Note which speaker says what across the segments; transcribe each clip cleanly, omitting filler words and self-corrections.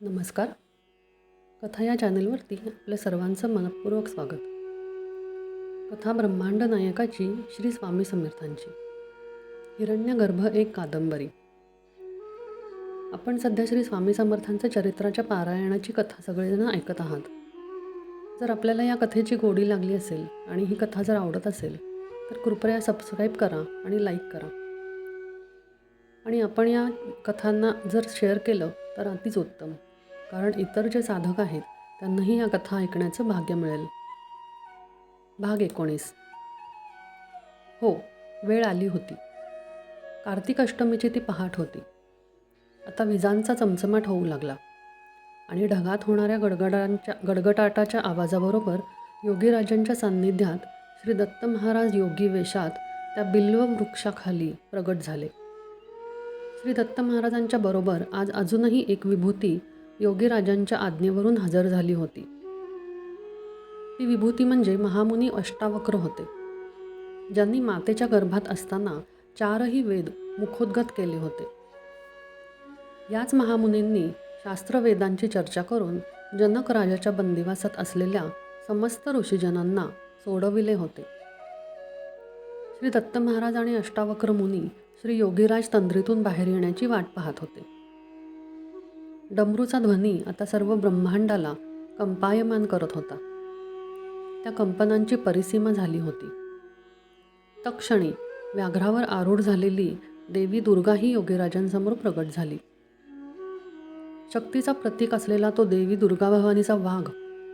Speaker 1: नमस्कार. कथा या चॅनलवरती आपल्या सर्वांचं मनपूर्वक स्वागत. कथा ब्रह्मांड नायकाची श्री स्वामी समर्थांची हिरण्यगर्भ एक कादंबरी. आपण सध्या श्री स्वामी समर्थांच्या चरित्राच्या पारायणाची कथा सगळेजण ऐकत आहात. जर आपल्याला या कथेची गोडी लागली असेल आणि ही कथा जर आवडत असेल तर कृपया सबस्क्राईब करा आणि लाईक करा. आणि आपण या कथांना जर शेअर केलं तर अतिच उत्तम, कारण इतर जे साधक आहेत त्यांनाही या कथा ऐकण्याचं भाग्य मिळेल. भाग 19. हो, वेळ आली होती. कार्तिक अष्टमीची ती पहाट होती. आता विजांचा चमचमाट होऊ लागला आणि ढगात होणाऱ्या गडगडाटाच्या आवाजाबरोबर योगीराजांच्या सान्निध्यात श्री दत्त महाराज योगी वेशात त्या बिल्व वृक्षाखाली प्रगट झाले. श्री दत्त महाराजांच्या बरोबर आज अजूनही एक विभूती योगीराजांच्या आज्ञेवरून हजर झाली होती. ती विभूती म्हणजे महामुनी अष्टावक्र होते, ज्यांनी मातेच्या गर्भात असताना 4ही वेद मुखोद्गत केले होते. याच महामुनींनी शास्त्रवेदांची चर्चा करून जनक राजाच्या बंदिवासात असलेल्या समस्त ऋषीजनांना सोडविले होते. श्री दत्त महाराज आणि अष्टावक्र मुनी श्री योगीराज तंद्रीतून बाहेर येण्याची वाट पाहत होते. डमरूचा ध्वनी आता सर्व ब्रह्मांडाला कंपायमान करत होता. त्या कंपनांची परिसीमा झाली होती. तत्क्षणी व्याघ्रावर आरूढ झालेली देवी दुर्गाही योगीराजांसमोर प्रगट झाली. शक्तीचा प्रतीक असलेला तो देवी दुर्गा भवानीचा वाघ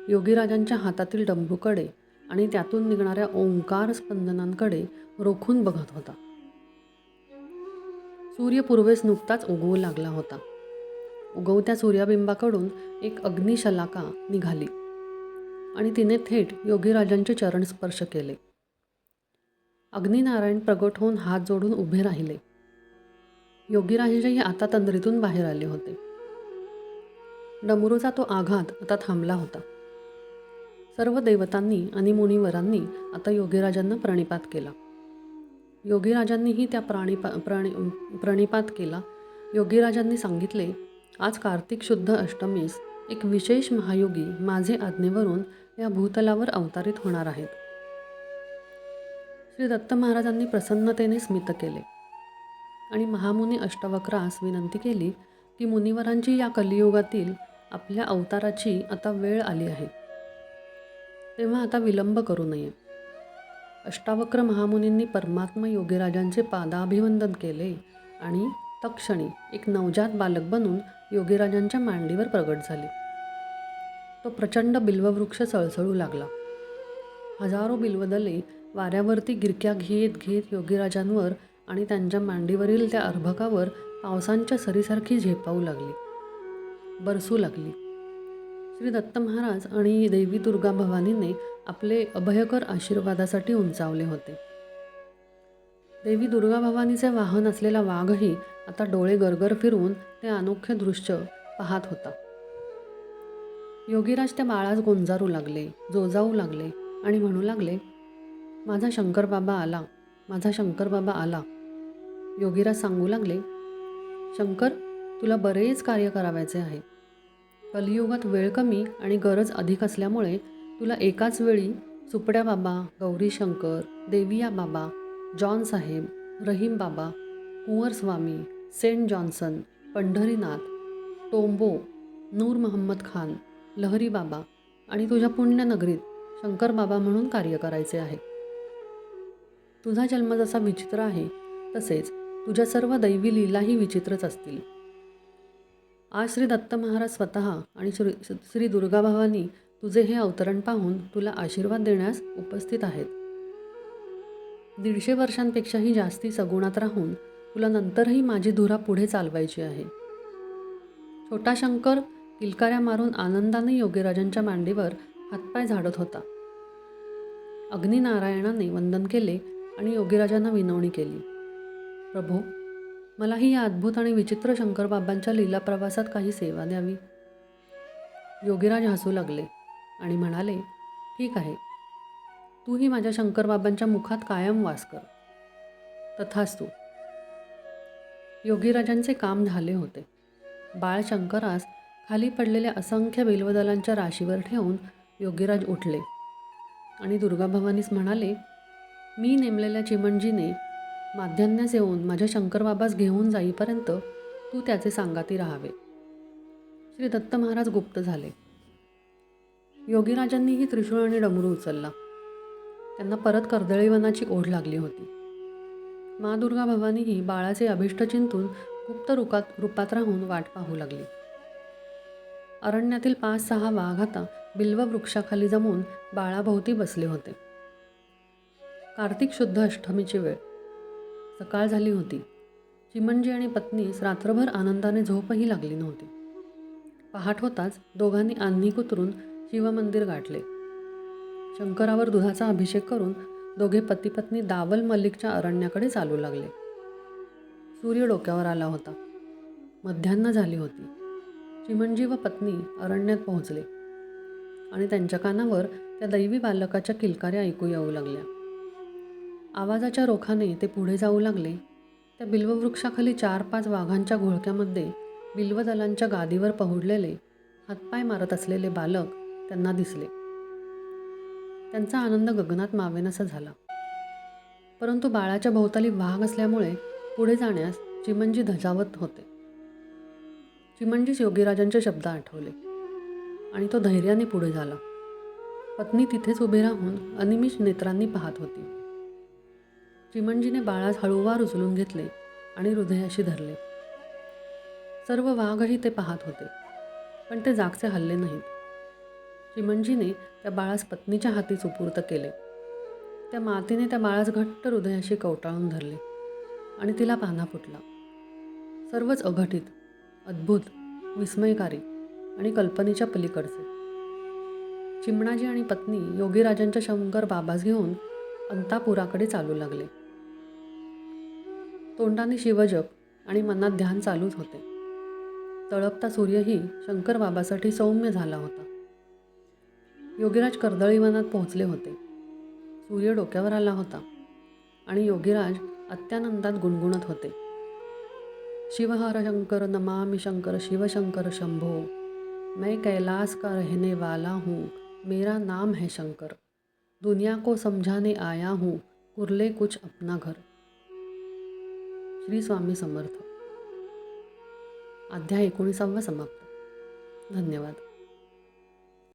Speaker 1: योगीराजांच्या हातातील डमरूकडे आणि त्यातून निघणाऱ्या ओंकार स्पंदनांकडे रोखून बघत होता. सूर्य पूर्वेस नुकताच उगवू लागला होता. उगवत्या सूर्यबिंबाकडून एक अग्निशलाका निघाली आणि तिने थेट योगीराजांचे चरण स्पर्श केले. अग्निनारायण प्रगट होऊन हात जोडून उभे राहिले. योगीराजही आता तंद्रीतून बाहेर आले होते. डमरूचा तो आघात आता थांबला होता. सर्व देवतांनी आणि मुनिवरांनी आता योगीराजांना प्रणिपात केला. योगीराजांनीही त्या प्रणिपात केला. योगीराजांनी सांगितले, आज कार्तिक शुद्ध अष्टमीस एक विशेष महायोगी माझे आज्ञेवरून या भूतलावर अवतारित होणार आहेत. श्री दत्त महाराजांनी प्रसन्नतेने स्मित केले आणि महामुनी अष्टावक्रास विनंती केली की मुनिवरांची या कलियुगातील आपल्या अवताराची आता वेळ आली आहे, तेव्हा आता विलंब करू नये. अष्टावक्र महामुनींनी परमात्मा योगीराजांचे पादाभिवंदन केले आणि तत्क्षणी एक नवजात बालक बनून योगीराजांच्या मांडीवर प्रगट झाले. तो प्रचंड बिल्ववृक्ष सळसळू लागला. हजारो बिल्वदले वाऱ्यावरती गिरक्या घेत घेत योगीराजांवर आणि त्यांच्या मांडीवरील त्या अर्भकावर पावसांच्या सरीसारखी झेपावू लागली, बरसू लागली. श्री दत्त महाराज आणि देवी दुर्गा भवानीने आपले अभयकर आशीर्वादासाठी उंचावले होते. देवी दुर्गा भवानीचे वाहन असलेला वाघही आता डोळे गरगर फिरवून ते अनोखे दृश्य पाहत होता. योगीराज त्या बाळास गोंजारू लागले, जोजावू लागले आणि म्हणू लागले, माझा शंकर बाबा आला, माझा शंकर बाबा आला. योगीराज सांगू लागले, शंकर, तुला बरेच कार्य करावयाचे आहे. कलियुगात वेळ कमी आणि गरज अधिक असल्यामुळे तुला एकाच वेळी सुपड्या बाबा, गौरी शंकर, देविया बाबा, जॉन साहेब, रहीम बाबा, कुंवर स्वामी, सेंट जॉन्सन, पंढरीनाथ, टोंबो, नूर महम्मद खान, लहरी बाबा आणि तुझ्या पुण्यनगरीत शंकर बाबा म्हणून कार्य करायचे आहे. तुझा जन्म जसा विचित्र आहे तसेच तुझ्या सर्व दैवी लीलाही विचित्रच असतील. आज श्री दत्त महाराज स्वतः आणि श्री दुर्गा भवानी तुझे हे अवतरण पाहून तुला आशीर्वाद देण्यास उपस्थित आहेत. 150 वर्षांपेक्षाही जास्ती सगुणात राहून तुला नंतरही माझी धुरा पुढे चालवायची आहे. छोटा शंकर किलकाऱ्या मारून आनंदाने योगीराजांच्या मांडीवर हातपाय झाडत होता. अग्निनारायणाने वंदन केले आणि योगीराजांना विनवणी केली, प्रभो, मलाही या अद्भुत आणि विचित्र शंकरबाबांच्या लीला प्रवासात काही सेवा द्यावी. योगीराज हसू लागले आणि म्हणाले, ठीक आहे, तूही माझ्या शंकरबाबांच्या मुखात कायम वास कर. तथास्तु. योगीराजांचे काम झाले होते. बाळ शंकरास खाली पडलेल्या असंख्य बिल्वदलांच्या राशीवर ठेवून योगीराज उठले आणि दुर्गाभवानीस म्हणाले, मी नेमलेल्या चिमणजीने माध्यान्हास येऊन माझ्या शंकरबाबास घेऊन जाईपर्यंत तू त्याचे सांगाती राहावे. श्री दत्त महाराज गुप्त झाले. योगीराजांनीही त्रिशूळ आणि डमरू उचलला. त्यांना परत कर्दळीवनाची ओढ लागली होती. मा दुर्गा भवानीही बाळाचे अभिष्ट चिंतून गुप्त रूपात राहून वाट पाहू लागली. अरण्यातील 5-6 वाघ आता बिल्व वृक्षाखाली जमून बाळाभोवती बसले होते. कार्तिक शुद्ध अष्टमीची वेळ. सकाळ झाली होती. चिमणजी आणि पत्नीस रात्रभर आनंदाने झोपही लागली नव्हती. पहाट होताच दोघांनी आन्ही उतरून शिवमंदिर गाठले. शंकरावर दुधाचा अभिषेक करून दोघे पती-पत्नी दावल मल्लिकच्या अरण्याकडे चालू लागले. सूर्य डोक्यावर आला होता. मध्यान्ह झाली होती. चिमणजी व पत्नी अरण्यात पोहोचले आणि त्यांच्या कानावर त्या दैवी बालकाच्या किलकाऱ्या ऐकू येऊ लागल्या. आवाजाच्या रोखाने ते पुढे जाऊ लागले. त्या बिल्ववृक्षाखाली 4-5 वाघांच्या घोळक्यामध्ये बिल्वदलांच्या गादीवर पहुडलेले, हातपाय मारत असलेले बालक त्यांना दिसले. त्यांचा आनंद गगनात मावेनासा झाला. परंतु बाळाच्या भोवताली वाघ असल्यामुळे पुढे जाण्यास चिमणजी धजावत होते. चिमणजीस योगीराजांचे शब्द आठवले आणि तो धैर्याने पुढे झाला. पत्नी तिथेच उभी राहून अनिमिष नेत्रांनी पाहत होती. चिमणजीने बाळास हळूवार उचलून घेतले आणि हृदयाशी धरले. सर्व वाघही ते पाहत होते, पण ते जागचे हल्ले नाहीत. चिमणजीने त्या बाळास पत्नीच्या हाती सुपूर्त केले. त्या मातेने त्या बाळास घट्ट हृदयाशी कवटाळून धरले आणि तिला पाना फुटला. सर्वच अघटित, अद्भुत, विस्मयकारी आणि कल्पनेच्या पलीकडचे. चिमणाजी आणि पत्नी योगीराजांच्या शंकर बाबास घेऊन अंतापुराकडे चालू लागले. तोंडाने शिवजप आणि मनात ध्यान चालूच होते. तळपता सूर्यही शंकर बाबासाठी सौम्य झाला होता. योगीराज कर्दळीवनात पोहोचले होते. सूर्य डोक्यावर आला होता आणि योगीराज अत्यानंदात गुणगुणत होते. शिव हर शंकर नमामि शंकर शिव शंकर शंभो, मैं कैलाश का रहने वाला हूँ, मेरा नाम है शंकर, दुनिया को समझाने आया हूँ, कुर्ले कुछ अपना घर. श्री स्वामी समर्थ. अध्याय 19 समाप्त. धन्यवाद.